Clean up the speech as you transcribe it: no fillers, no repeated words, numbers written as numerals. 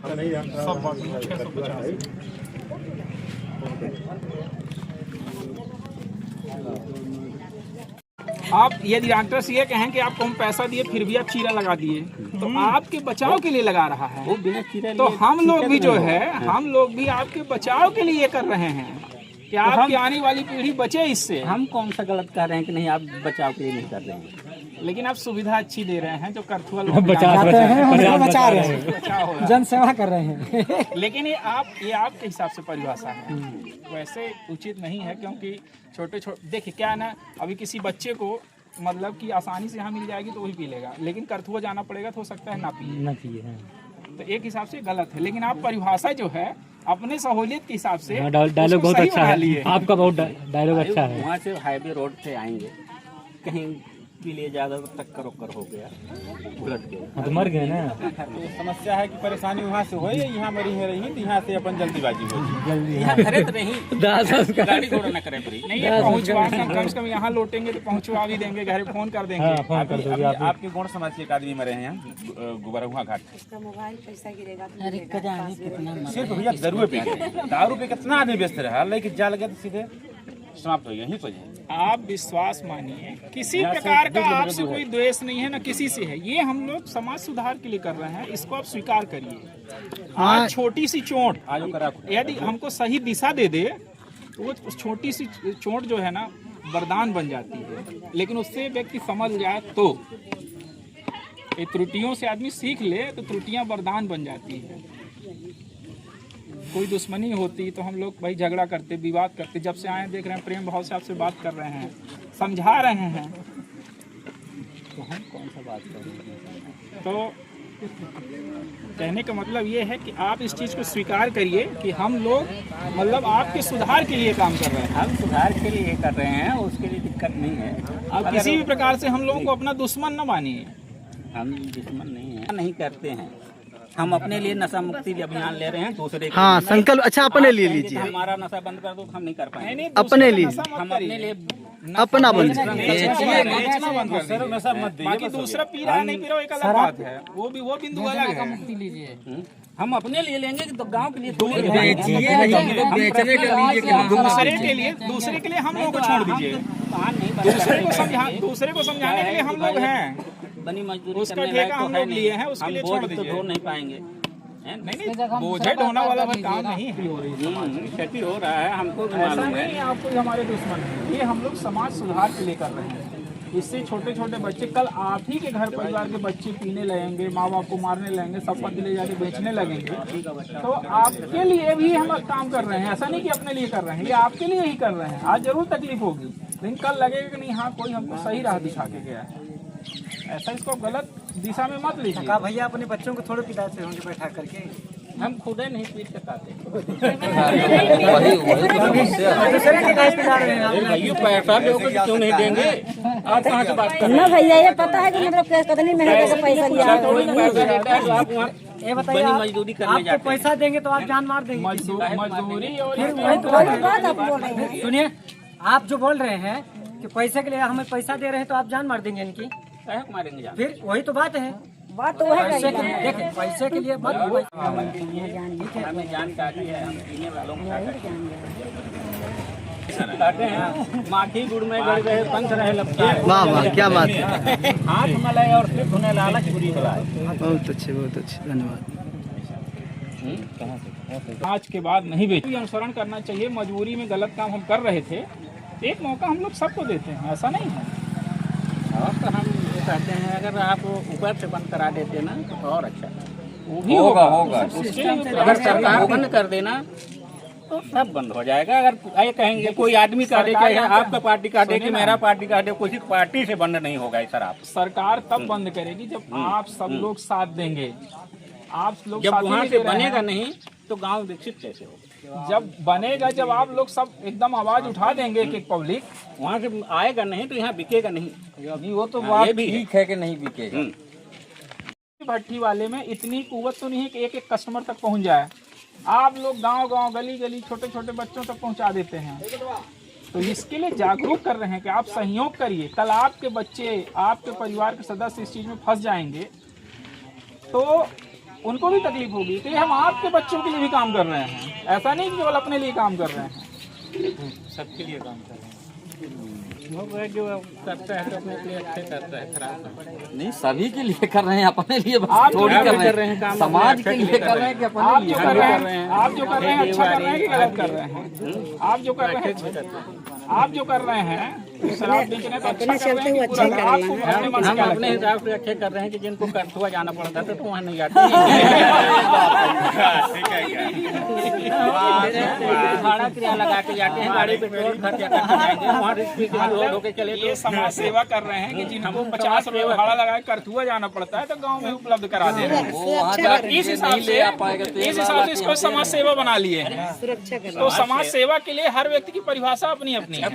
सब बात 685। आप यदि डॉक्टर से ये कहें कि आपको हम पैसा दिए फिर भी आप चीरा लगा दिए तो आपके बचाव के लिए लगा रहा है। तो हम लोग भी जो है हम लोग भी आपके बचाव के लिए ये कर रहे हैं कि आपकी आने वाली पीढ़ी बचे इससे। हम कौन सा गलत कर रहे हैं कि नहीं आप बचाव के लिए नहीं कर रहे हैं, लेकिन आप सुविधा अच्छी दे रहे हैं जो करथुआ बचा रहे हैं, जन सेवा कर रहे हैं। लेकिन ये आपके हिसाब से परिभाषा है, वैसे उचित नहीं है। क्योंकि छोटे देखिए क्या है ना, अभी किसी बच्चे को मतलब कि आसानी से यहाँ मिल जाएगी तो वही पी लेगा, लेकिन करथुआ जाना पड़ेगा तो हो सकता है ना पिए। तो एक हिसाब से गलत है, लेकिन आप परिभाषा जो है अपने सहूलियत के हिसाब से डायलॉग बहुत अच्छा है आपका, बहुत डायलॉग अच्छा है। वहाँ से हाईवे रोड से आएंगे कहीं के लिए ज्यादा टक्कर उक्कर हो गया, उलट गया तो मर गए ना। तो समस्या है कि परेशानी वहाँ से हो यहाँ मरी है रही तो यहाँ से अपन जल्दीबाजी हो जल्दी यहाँ खरीद नहीं गाड़ी घोड़ा न करे पड़ी नहीं है। पहुँचवा कम से कम यहाँ लौटेंगे तो पहुँचवा भी देंगे, घर फोन कर देंगे। फोन कर दोगे आप। आपके गुण समाज के एक आदमी मरे हैं यहाँ गुबरहुआ घाट। मोबाइल पैसा गिरेगा सिर्फ भैया दारू पे दारू पे कितना आदमी व्यस्त रहा, लेकिन जा लगा तो सीधे समाप्त हो गया यहीं पर। आप विश्वास मानिए किसी प्रकार का आपसे कोई द्वेष नहीं है ना किसी से है, ये हम लोग समाज सुधार के लिए कर रहे हैं, इसको आप स्वीकार करिए। आज छोटी सी चोट यदि हमको सही दिशा दे दे तो वो छोटी सी चोट जो है ना वरदान बन जाती है। लेकिन उससे व्यक्ति समझ जाए तो ये त्रुटियों से आदमी सीख ले तो त्रुटियां वरदान बन जाती है। कोई दुश्मनी होती तो हम लोग भाई झगड़ा करते, विवाद करते। जब से आए देख रहे हैं प्रेम भाव से आपसे बात कर रहे हैं, समझा रहे हैं, तो हम कौन सा बात कर रहे हैं। तो कहने का मतलब ये है कि आप इस चीज़ को स्वीकार करिए कि हम लोग मतलब आपके सुधार के लिए काम कर रहे हैं। हम सुधार के लिए कर रहे हैं, उसके लिए दिक्कत नहीं है। आप किसी भी प्रकार से हम लोगों को अपना दुश्मन न मानिए। हम दुश्मन नहीं है, नहीं करते हैं। हम अपने लिए नशा मुक्ति अभियान ले रहे हैं, दूसरे के हाँ लिए संकल्प अच्छा अपने लिए लीजिए। हमारा नशा बंद कर दो तो हम नहीं कर पाएंगे। अपने लिए हम अपने लिए अपना बंद नशा मत दीजिए। बाकी दूसरा पी रहा नहीं पी रहा एक अलग बात है, वो बिंदु अलग है। हम अपने लिए लेंगे कि तो गांव के लिए दूसरे के लिए हम लोग को छोड़ दीजिए। दूसरे को समझाने के लिए हम लोग हैं। बनी मजदूरी उसका करने ठेका लायक तो हम है लोग लिए हैं, नहीं, उसके हम लिए छोड़ बोझ तो दीजिए। ढो नहीं पाएंगे। नहीं बोझे ढोना वाला काम नहीं है। क्षति हो रहा है, हमको भी ऐसा मालूम नहीं है। है आप कोई हमारे दुश्मन है। ये हम लोग समाज सुधार के लिए कर रहे हैं। इससे छोटे छोटे बच्चे, कल आप ही के घर परिवार के बच्चे पीने लगेंगे, माँ बाप को मारने लगेंगे, संपत्ति ले जाके बेचने लगेंगे, तो आपके लिए भी हम काम कर रहे हैं। ऐसा नहीं कि अपने लिए कर रहे हैं, ये आपके लिए ही कर रहे हैं। आज जरूर तकलीफ होगी, लेकिन कल लगेगा कि नहीं हाँ कोई हमको सही राह दिखा के गया है। ऐसा इसको गलत दिशा में मत लीजिए। भैया अपने बच्चों को थोड़े पिता से होंगे बैठा करके, हम खुद नहीं पीट के खाते। पैसा दोगे क्यों नहीं देंगे? आप कहाँ से बात कर रहे ना भैया ये पता है कि मतलब कितनी मेहनत से पैसा लिया हैं? आप वहाँ ये बताइए बनी मजदूरी करने आपको जाते हैं। पैसा देंगे तो आप जान मार देंगे। मजदूरी और वही बात आप बोल रहे हैं। सुनिए, आप जो बोल रहे हैं कि पैसे के लिए हमें पैसा दे रहे हैं तो आप जान मार देंगे इनकी, कहे मारेंगे जान। फिर वही तो बात है। बात तो है पैसे के लिए देखिए, पैसे के लिए मत हमें जानकारी है, हम पीने वालों को कहते हैं माखी गुड़ में गड़ गए पंथ रहे लगता है। वाह वाह क्या बात है, हाथ मलाए और सिर्फ उन्हें लालच बुरी बुलाए। बहुत अच्छे धन्यवाद। आज के बाद नहीं बेचो, अनुसरण करना चाहिए। मजबूरी में गलत काम हम कर रहे थे, एक मौका हम लोग सबको देते हैं, ऐसा नहीं है। और तो हम ये कहते हैं अगर आप ऊपर से बंद करा देते ना तो और अच्छा, वो भी होगा। अगर सरकार बंद कर देना तो सब बंद हो जाएगा। अगर ये कहेंगे कोई आदमी का दे कि आपका पार्टी का दे कि मेरा पार्टी का दे, किसी पार्टी से बंद नहीं होगा सर। आप सरकार तब बंद करेगी जब आप सब लोग साथ देंगे। आप लोग जब साथ वहाँ नहीं से दे रहे बनेगा हैं। नहीं तो गांव विकसित कैसे होगा? जब बनेगा, जब आप लोग सब एकदम आवाज उठा देंगे कि पब्लिक वहाँ से आएगा नहीं तो यहाँ बिकेगा नहीं। वो तो हाँ, ये भी ठीक है कि नहीं बिकेगा। भट्टी वाले में इतनी कुव्वत तो नहीं है कि एक एक कस्टमर तक पहुंच जाए। आप लोग गांव गांव गली गली छोटे छोटे बच्चों तक पहुंचा देते हैं। तो इसके लिए जागरूक कर रहे हैं कि आप सहयोग करिए। कल आपके बच्चे, आपके परिवार के सदस्य इस चीज में फंस जाएंगे तो उनको भी तकलीफ होगी। तो ये हम आपके बच्चों के लिए भी काम कर रहे हैं, ऐसा नहीं कि केवल अपने लिए काम कर रहे हैं, सबके लिए काम कर रहे हैं। जो करता है तो अपने लिए अच्छे करता है, खराब नहीं सभी के लिए कर रहे हैं, अपने लिए बस आप थोड़ी जो कर रहे हैं, काम समाज के लिए कर रहे हैं कि आप अपने जो लिए। कर रहे हैं, आप जो कर रहे हैं अच्छा कर रहे हैं कि गलत कर रहे हैं? आप जो कर रहे हैं, आप जो कर रहे हैं शराब बेचने का अच्छा कर रहे हैं कि बुरा? आपको अपने मन से हम क्या अपने लगता है? हिसाब से अच्छे कर रहे हैं कि जिनको करथुआ जाना पड़ता था तो वहाँ नहीं जाते। भाड़ा किराया लगा के जाते हैं, गाड़ी पेट्रोल खर्चा करके जाएंगे, वहाँ रिक्शे के लोड होके चले ये समाज सेवा कर रहे हैं कि जिनको 50 रुपए भाड़ा लगा के करथुआ जाना पड़ता है तो गांव में उपलब्ध करा दे रहे हैं। वो वहाँ जाकर इस हिसाब से इसको समाज सेवा बना लिए हैं। तो समाज सेवा के लिए हर व्यक्ति की परिभाषा अपनी अपनी है।